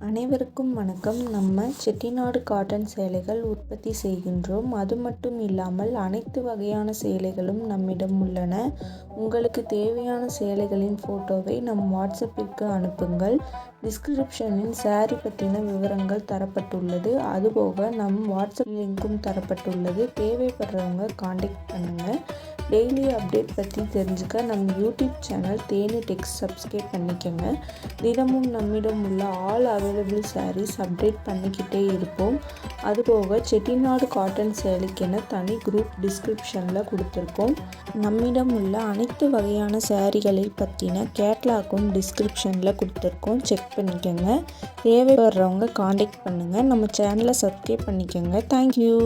அனைவருக்கும் வணக்கம். நம்ம செட்டிநாடு காட்டன் சேலைகள் உற்பத்தி செய்கின்றோம். அது மட்டும் இல்லாமல் அனைத்து வகையான சேலைகளும் நம்மிடம் உள்ளன. உங்களுக்கு தேவையான சேலைகளின் ஃபோட்டோவை நம் வாட்ஸ்அப்பிற்கு அனுப்புங்கள். டிஸ்கிரிப்ஷனில் சாரி பற்றின விவரங்கள் தரப்பட்டுள்ளது. அதுபோக நம் வாட்ஸ்அப் லிங்க்கும் தரப்பட்டுள்ளது. தேவைப்படுறவங்க காண்டாக்ட் பண்ணுங்கள். டெய்லி அப்டேட் பற்றி தெரிஞ்சுக்க நம்ம யூடியூப் சேனல் தேனி டெக்ஸ் சப்ஸ்கிரைப் பண்ணிக்கோங்க. தினமும் நம்மிடம் உள்ள ஆல் அவைலபிள் சாரீஸ் அப்டேட் பண்ணிக்கிட்டே இருப்போம். அதுபோக செட்டிநாடு காட்டன் சேலைக்கென தனி குரூப் டிஸ்கிரிப்ஷனில் கொடுத்துருக்கோம். நம்மிடம் உள்ள அனைத்து வகையான சாரீகளை பற்றின கேட்லாக்கும் டிஸ்கிரிப்ஷனில் கொடுத்துருக்கோம். செக் பண்ணிக்கோங்க. தேவைப்படுறவங்க காண்டாக்ட் பண்ணுங்கள். நம்ம சேனலை சப்ஸ்கிரைப் பண்ணிக்கோங்க. தேங்க்யூ.